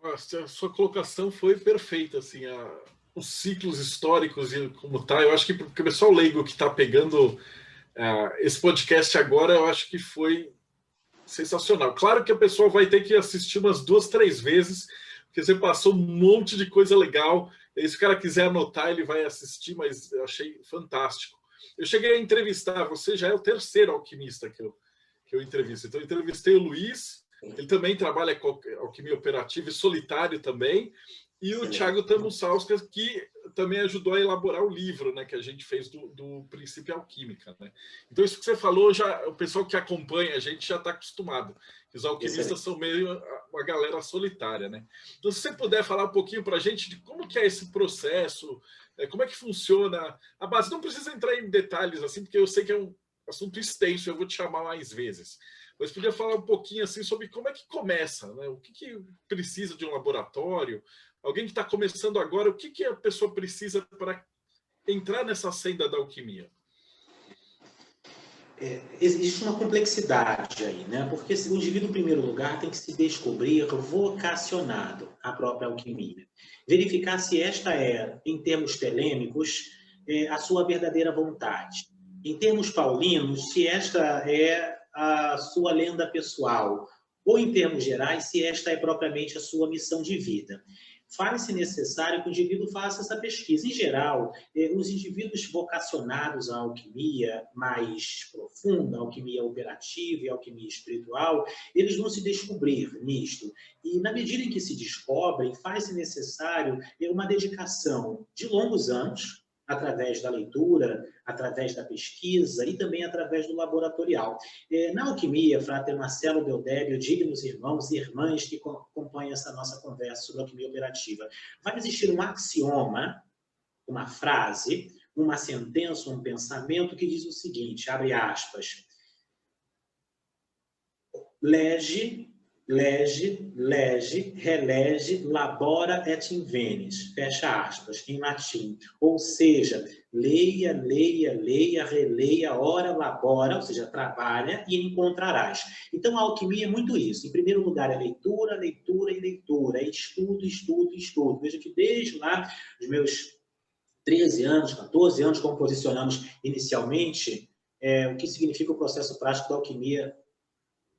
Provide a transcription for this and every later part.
A sua colocação foi perfeita, assim, os ciclos históricos e como tá. Eu acho que o pessoal leigo que está pegando esse podcast agora, eu acho que foi sensacional. Claro que a pessoa vai ter que assistir umas 2, 3 vezes, porque você passou um monte de coisa legal. E se o cara quiser anotar, ele vai assistir, mas eu achei fantástico. Eu cheguei a entrevistar, você já é o terceiro alquimista que eu entrevisto. Então, eu entrevistei o Luiz, ele também trabalha com alquimia operativa e solitário também, e o Excelente. Thiago Tamussauskas, que também ajudou a elaborar o livro, né, que a gente fez do Princípio Alquímica, né? Então, isso que você falou, já o pessoal que acompanha a gente já está acostumado. Os alquimistas Excelente. são meio uma galera solitária, né? Então, se você puder falar um pouquinho para a gente de como que é esse processo, como é que funciona a base. Não precisa entrar em detalhes assim, porque eu sei que é um assunto extenso, eu vou te chamar mais vezes. Mas podia falar um pouquinho assim sobre como é que começa, né? O que precisa de um laboratório? Alguém que está começando agora, o que a pessoa precisa para entrar nessa senda da alquimia? Existe uma complexidade aí, né? Porque o indivíduo, em primeiro lugar, tem que se descobrir vocacionado à própria alquimia. Verificar se esta é, em termos telêmicos, a sua verdadeira vontade. Em termos paulinos, se esta é a sua lenda pessoal. Ou, em termos gerais, se esta é propriamente a sua missão de vida. Faz-se necessário que o indivíduo faça essa pesquisa. Em geral, os indivíduos vocacionados à alquimia mais profunda, à alquimia operativa e à alquimia espiritual, eles vão se descobrir nisto. E, na medida em que se descobrem, faz-se necessário uma dedicação de longos anos, através da leitura, através da pesquisa e também através do laboratorial. Na alquimia, Frater Marcelo Deodébio, dignos irmãos e irmãs que acompanham essa nossa conversa sobre alquimia operativa, vai existir um axioma, uma frase, uma sentença, um pensamento que diz o seguinte, abre aspas, lege, relege, labora et invenis, fecha aspas, em latim. Ou seja, leia, releia, ora, labora, ou seja, trabalha e encontrarás. Então, a alquimia é muito isso. Em primeiro lugar, é leitura, leitura e leitura. É estudo, estudo, estudo. Veja que desde lá, os meus 13 anos, 14 anos, como posicionamos inicialmente, o que significa o processo prático da alquimia,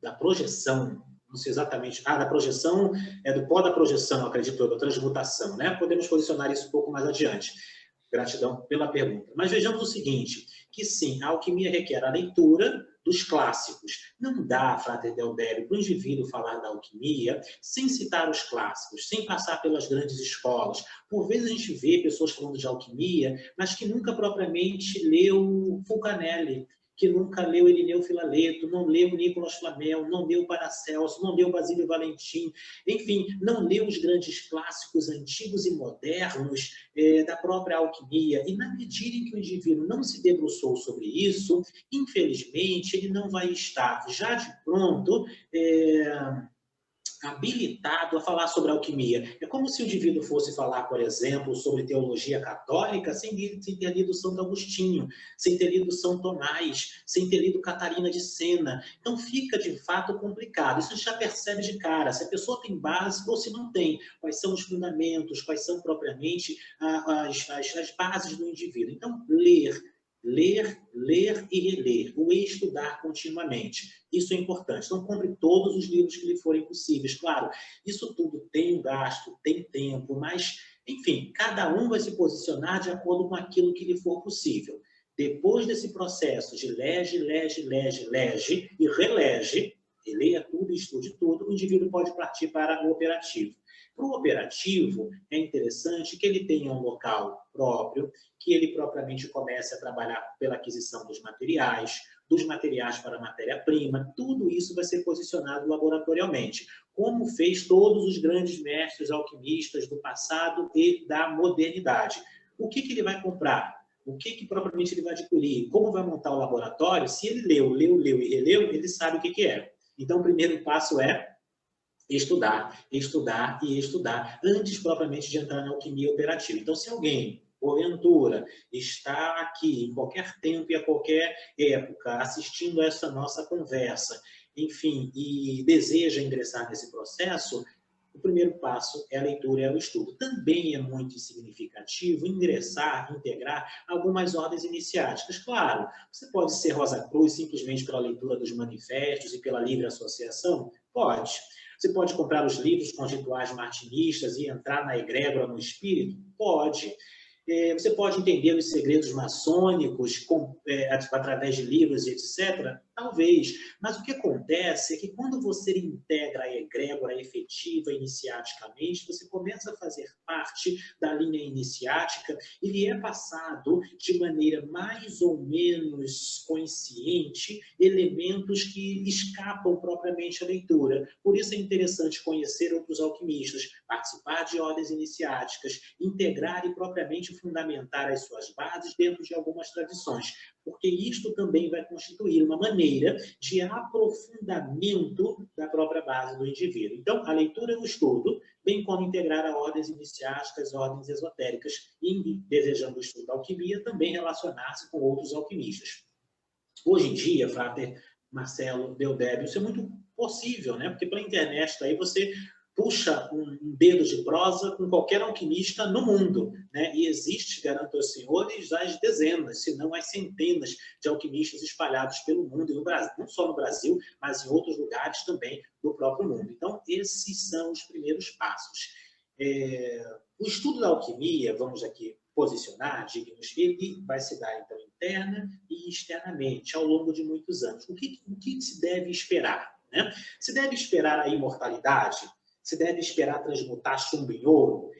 da projeção, não sei exatamente, da projeção, do pó da projeção, acredito eu, da transmutação, né? Podemos posicionar isso um pouco mais adiante. Gratidão pela pergunta. Mas vejamos o seguinte, que sim, a alquimia requer a leitura dos clássicos. Não dá, Frater Deodébio, para o indivíduo falar da alquimia sem citar os clássicos, sem passar pelas grandes escolas. Por vezes a gente vê pessoas falando de alquimia, mas que nunca propriamente leu Fulcanelli, que nunca leu Irineu Filaleto, não leu Nicolas Flamel, não leu Paracelso, não leu Basílio Valentim, enfim, não leu os grandes clássicos antigos e modernos da própria alquimia. E na medida em que o indivíduo não se debruçou sobre isso, infelizmente, ele não vai estar já de pronto habilitado a falar sobre alquimia. É como se o indivíduo fosse falar, por exemplo, sobre teologia católica sem ter lido Santo Agostinho, sem ter lido São Tomás, sem ter lido Catarina de Sena. Então fica, de fato, complicado. Isso a gente já percebe de cara, se a pessoa tem base ou se não tem. Quais são os fundamentos, quais são propriamente as bases do indivíduo. Então, ler e reler, o estudar continuamente. Isso é importante. Então, compre todos os livros que lhe forem possíveis. Claro, isso tudo tem um gasto, tem tempo, mas, enfim, cada um vai se posicionar de acordo com aquilo que lhe for possível. Depois desse processo de lege e relege, leia tudo e estude tudo, o indivíduo pode partir para o operativo. Para o operativo, é interessante que ele tenha um local próprio, que ele propriamente comece a trabalhar pela aquisição dos materiais para a matéria-prima, tudo isso vai ser posicionado laboratorialmente, como fez todos os grandes mestres alquimistas do passado e da modernidade. O que ele vai comprar? O que propriamente ele vai adquirir? Como vai montar o laboratório? Se ele leu e releu, ele sabe o que é. Então, o primeiro passo é estudar, antes propriamente de entrar na alquimia operativa. Então, se alguém, porventura, está aqui em qualquer tempo e a qualquer época assistindo a essa nossa conversa, enfim, e deseja ingressar nesse processo, o primeiro passo é a leitura e é o estudo. Também é muito significativo integrar algumas ordens iniciáticas. Claro, você pode ser Rosa Cruz simplesmente pela leitura dos manifestos e pela livre associação? Pode. Você pode comprar os livros com os rituais martinistas e entrar na egrégora no espírito? Pode. Você pode entender os segredos maçônicos através de livros e etc. Talvez. Mas o que acontece é que quando você integra a egrégora efetiva iniciaticamente, você começa a fazer parte da linha iniciática e lhe é passado de maneira mais ou menos consciente elementos que escapam propriamente à leitura. Por isso é interessante conhecer outros alquimistas, participar de ordens iniciáticas, integrar e propriamente fundamentar as suas bases dentro de algumas tradições, porque isto também vai constituir uma maneira de aprofundamento da própria base do indivíduo. Então, a leitura e o estudo, bem como integrar a ordens iniciáticas, ordens esotéricas, e, desejando o estudo da alquimia, também relacionar-se com outros alquimistas. Hoje em dia, Frater Marcelo Deodébio, isso é muito possível, né? Porque pela internet daí você puxa um dedo de prosa com qualquer alquimista no mundo, né? E existe, garanto aos senhores, as dezenas, se não as centenas de alquimistas espalhados pelo mundo e no Brasil, não só no Brasil, mas em outros lugares também do próprio mundo. Então, esses são os primeiros passos. O estudo da alquimia, vamos aqui posicionar, dignos, ele vai se dar, então, interna e externamente, ao longo de muitos anos. O que se deve esperar, né? Se deve esperar a imortalidade? Se deve esperar transmutar chumbo em ouro?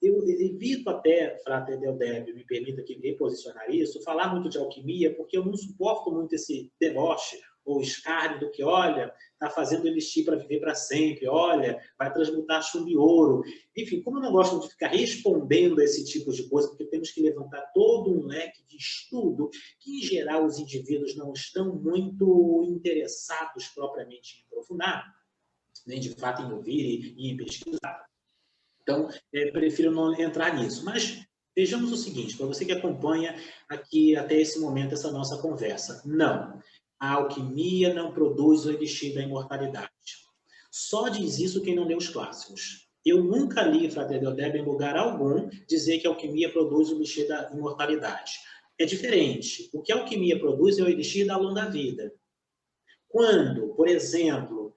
Eu evito até, Frater Deodébio, me permita aqui reposicionar isso, falar muito de alquimia, porque eu não suporto muito esse deboche ou escárnio do que, olha, está fazendo elixir para viver para sempre, olha, vai transmutar chumbo em ouro. Enfim, como eu não gosto de ficar respondendo a esse tipo de coisa, porque temos que levantar todo um leque de estudo que, em geral, os indivíduos não estão muito interessados propriamente em aprofundar, nem de fato em ouvir e em pesquisar. Então, prefiro não entrar nisso. Mas vejamos o seguinte, para você que acompanha aqui até esse momento essa nossa conversa. Não, a alquimia não produz o elixir da imortalidade. Só diz isso quem não lê os clássicos. Eu nunca li, Frater Deodébio, em lugar algum, dizer que a alquimia produz o elixir da imortalidade. É diferente. O que a alquimia produz é o elixir da longa vida. Quando, por exemplo,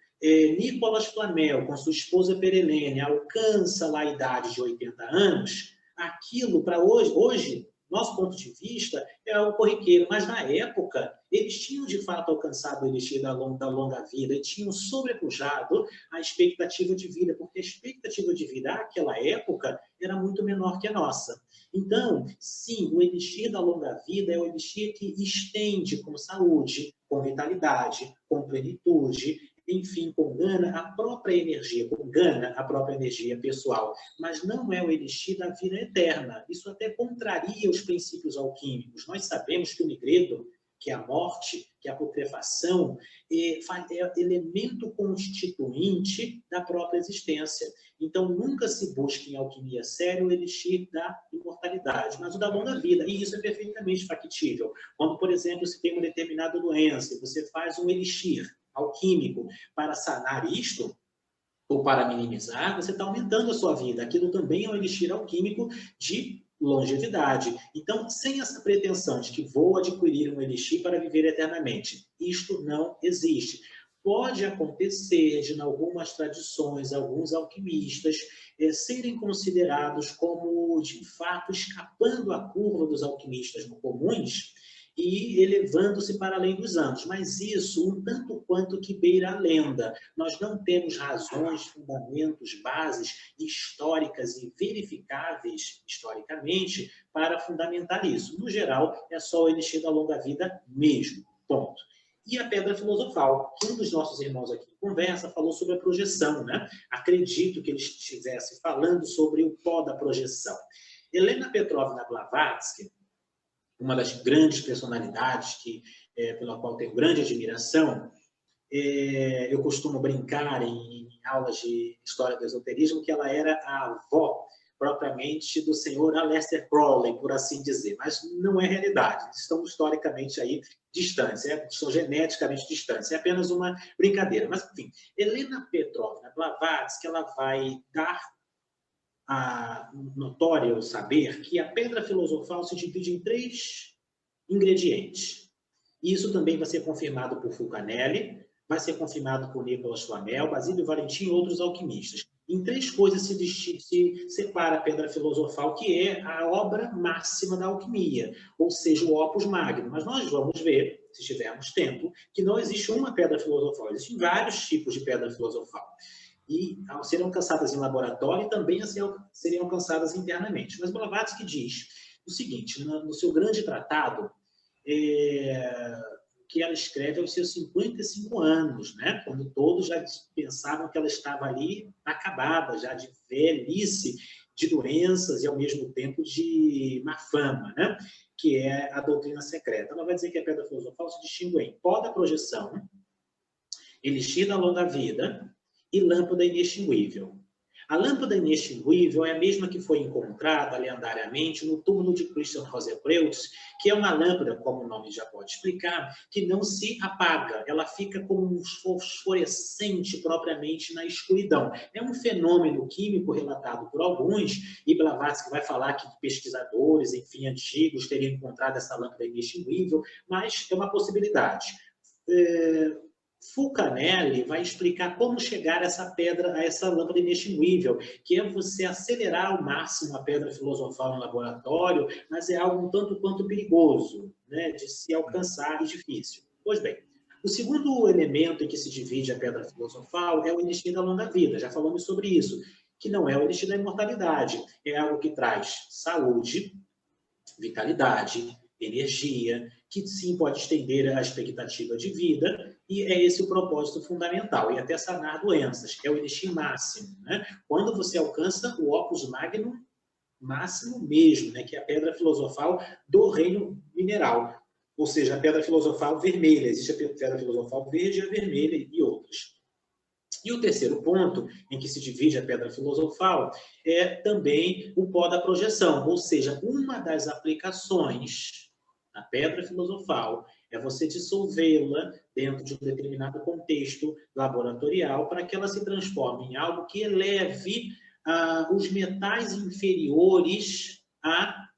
Nicolas Flamel, com sua esposa Perelene, alcança lá a idade de 80 anos, aquilo para hoje, nosso ponto de vista, é algo corriqueiro, mas na época, eles tinham de fato alcançado o elixir da longa vida e tinham sobrepujado a expectativa de vida, porque a expectativa de vida naquela época era muito menor que a nossa. Então, sim, o elixir da longa vida é o elixir que estende com saúde, com vitalidade, com plenitude, enfim, com gana a própria energia, com gana a própria energia pessoal, mas não é o elixir da vida eterna. Isso até contraria os princípios alquímicos. Nós sabemos que o nigredo, que é a morte, que é a putrefação, é elemento constituinte da própria existência. Então, nunca se busca em alquimia séria o elixir da imortalidade, mas o da longa vida. E isso é perfeitamente factível. Quando, por exemplo, se tem uma determinada doença, você faz um elixir alquímico para sanar isto, ou para minimizar, você está aumentando a sua vida. Aquilo também é um elixir alquímico de longevidade. Então, sem essa pretensão de que vou adquirir um elixir para viver eternamente, isto não existe. Pode acontecer de, em algumas tradições, alguns alquimistas serem considerados como, de fato, escapando à curva dos alquimistas comuns e elevando-se para além dos anos. Mas isso, um tanto quanto que beira a lenda. Nós não temos razões, fundamentos, bases históricas e verificáveis historicamente para fundamentar isso. No geral, é só o elixir da longa vida mesmo. Ponto. E a pedra filosofal, que um dos nossos irmãos aqui em conversa falou sobre a projeção, né? Acredito que ele estivesse falando sobre o pó da projeção. Helena Petrovna Blavatsky, uma das grandes personalidades pela qual tenho grande admiração, eu costumo brincar em aulas de história do esoterismo que ela era a avó propriamente do senhor Aleister Crowley, por assim dizer, mas não é realidade. Estão historicamente aí distantes, estão geneticamente distantes. É apenas uma brincadeira. Mas, enfim, Helena Petrovna Blavatsky, ela vai dar a notório saber que a pedra filosofal se divide em 3 ingredientes. Isso também vai ser confirmado por Fulcanelli, vai ser confirmado por Nicolas Flamel, Basílio Valentim e outros alquimistas. Em 3 coisas se separa a pedra filosofal, que é a obra máxima da alquimia, ou seja, o opus magnum. Mas nós vamos ver, se tivermos tempo, que não existe uma pedra filosofal, existem vários tipos de pedra filosofal. E serão alcançadas em laboratório e também seriam alcançadas internamente. Mas Blavatsky diz o seguinte, no seu grande tratado, que ela escreve aos seus 55 anos, né? Quando todos já pensavam que ela estava ali acabada, já de velhice, de doenças e, ao mesmo tempo, de má fama, né? Que é a doutrina secreta. Ela vai dizer que a pedra filosofal se distingue em pó da projeção, elixir da longa vida e lâmpada inextinguível. A lâmpada inextinguível é a mesma que foi encontrada lendáriamente no túmulo de Christian Rosenpreutz, que é uma lâmpada, como o nome já pode explicar, que não se apaga, ela fica como um fosforescente propriamente na escuridão. É um fenômeno químico relatado por alguns, e Blavatsky vai falar que pesquisadores, enfim, antigos teriam encontrado essa lâmpada inextinguível, mas é uma possibilidade. Fulcanelli vai explicar como chegar a essa lâmpada inextinguível, que é você acelerar ao máximo a pedra filosofal no laboratório, mas é algo um tanto quanto perigoso, né, de se alcançar e difícil. Pois bem, o segundo elemento em que se divide a pedra filosofal é o elixir da longa vida. Já falamos sobre isso, que não é o elixir da imortalidade, é algo que traz saúde, vitalidade, energia, que sim pode estender a expectativa de vida, e é esse o propósito fundamental, e até sanar doenças, que é o elixir máximo, né? Quando você alcança o opus magnum máximo mesmo, né? Que é a pedra filosofal do reino mineral, ou seja, a pedra filosofal vermelha, existe a pedra filosofal verde, a vermelha e outras. E o terceiro ponto em que se divide a pedra filosofal é também o pó da projeção, ou seja, uma das aplicações da pedra filosofal é você dissolvê-la dentro de um determinado contexto laboratorial para que ela se transforme em algo que eleve os metais inferiores a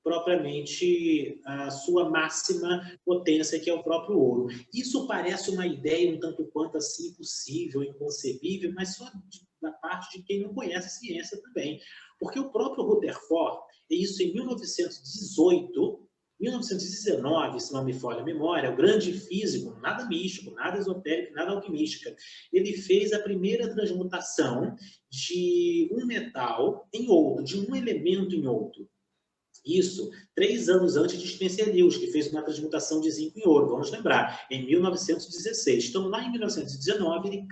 propriamente a sua máxima potência, que é o próprio ouro. Isso parece uma ideia um tanto quanto assim impossível, inconcebível, mas só da parte de quem não conhece a ciência também. Porque o próprio Rutherford, isso em 1919, se não me falha a memória, o grande físico, nada místico, nada esotérico, nada alquimística, ele fez a primeira transmutação de um metal em outro, de um elemento em outro. Isso 3 anos antes de Spencer Lewis, que fez uma transmutação de zinco em ouro, vamos lembrar, em 1916. Então, lá em 1919, ele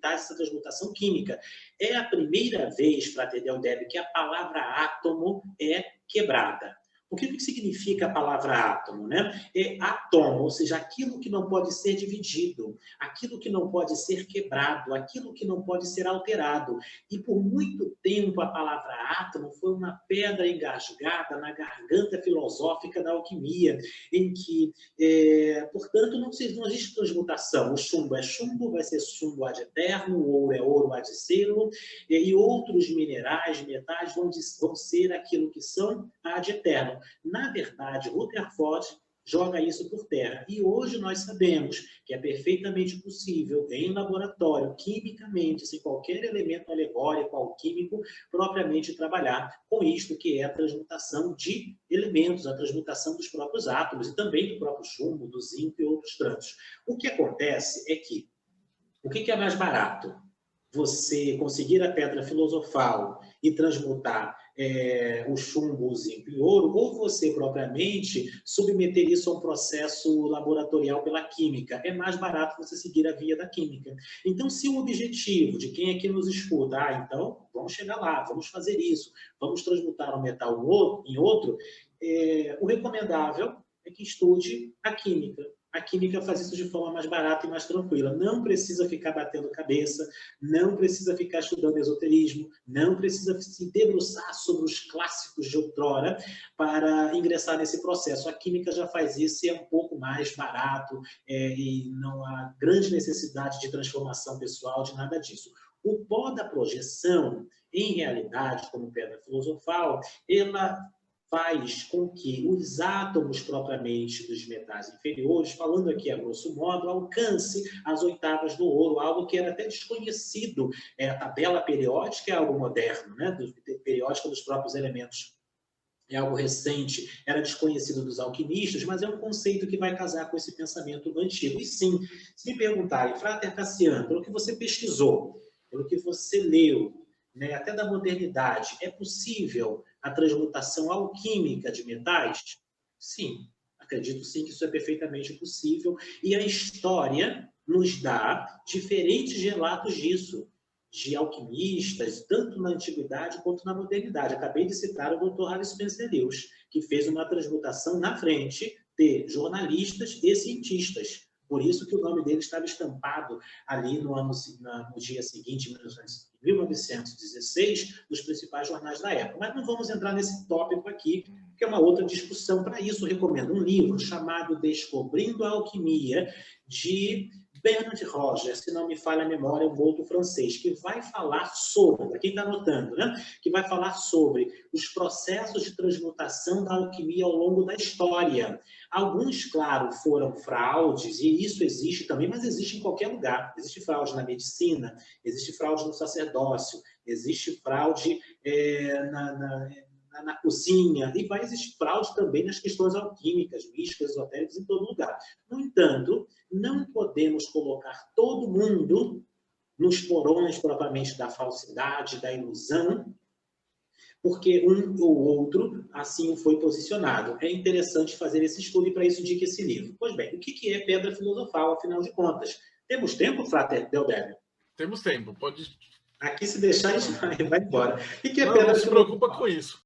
faz essa transmutação química. É a primeira vez, Frater Del Débio, que a palavra átomo é quebrada. O que significa a palavra átomo, né? É átomo, ou seja, aquilo que não pode ser dividido, aquilo que não pode ser quebrado, aquilo que não pode ser alterado. E por muito tempo a palavra átomo foi uma pedra engasgada na garganta filosófica da alquimia, em que, portanto, não existe transmutação. O chumbo é chumbo, vai ser chumbo ad eterno, o ouro é ouro ad zero, e outros minerais, metais vão ser aquilo que são ad eterno. Na verdade, Rutherford joga isso por terra. E hoje nós sabemos que é perfeitamente possível, em laboratório, quimicamente, sem qualquer elemento alegórico, alquímico, propriamente trabalhar com isto que é a transmutação de elementos, a transmutação dos próprios átomos e também do próprio chumbo, do zinco e outros tantos. O que acontece é que, o que é mais barato? Você conseguir a pedra filosofal e transmutar o chumbo, o zinco e ouro, ou você propriamente submeter isso a um processo laboratorial pela química. É mais barato você seguir a via da química. Então, se o objetivo de quem aqui nos escuta, então vamos chegar lá, vamos fazer isso, vamos transmutar um metal em outro, o recomendável é que estude a química. A química faz isso de forma mais barata e mais tranquila. Não precisa ficar batendo cabeça, não precisa ficar estudando esoterismo, não precisa se debruçar sobre os clássicos de outrora para ingressar nesse processo. A química já faz isso e é um pouco mais barato, e não há grande necessidade de transformação pessoal, de nada disso. O pó da projeção, em realidade, como pedra filosofal, ela faz com que os átomos propriamente dos metais inferiores, falando aqui a grosso modo, alcance as oitavas do ouro, algo que era até desconhecido. A tabela periódica é algo moderno, né? Periódica dos próprios elementos. É algo recente, era desconhecido dos alquimistas, mas é um conceito que vai casar com esse pensamento antigo. E sim, se me perguntarem, Frater Cassiano, pelo que você pesquisou, pelo que você leu, né, até da modernidade, é possível a transmutação alquímica de metais? Sim, acredito sim que isso é perfeitamente possível. E a história nos dá diferentes relatos disso, de alquimistas, tanto na antiguidade quanto na modernidade. Acabei de citar o Dr. Harry Spencer Lewis, que fez uma transmutação na frente de jornalistas e cientistas. Por isso que o nome dele estava estampado ali no dia seguinte, em 1916, nos principais jornais da época. Mas não vamos entrar nesse tópico aqui, que é uma outra discussão. Para isso, recomendo um livro chamado Descobrindo a Alquimia, de Bernard Rogers, se não me falha a memória, um outro francês, que vai falar sobre, para quem está anotando, né? Que vai falar sobre os processos de transmutação da alquimia ao longo da história. Alguns, claro, foram fraudes, e isso existe também, mas existe em qualquer lugar. Existe fraude na medicina, existe fraude no sacerdócio, existe fraude na cozinha, e vai existir fraude também nas questões alquímicas, místicas, esotéricas, em todo lugar. No entanto, não podemos colocar todo mundo nos porões propriamente da falsidade, da ilusão, porque um ou outro assim foi posicionado. É interessante fazer esse estudo e para isso indica esse livro. Pois bem, o que é pedra filosofal, afinal de contas? Temos tempo, Frater Deldébio? Temos tempo, pode... Aqui, se deixar, a gente vai embora. O que é não, pedra não se filosofal? preocupa com isso.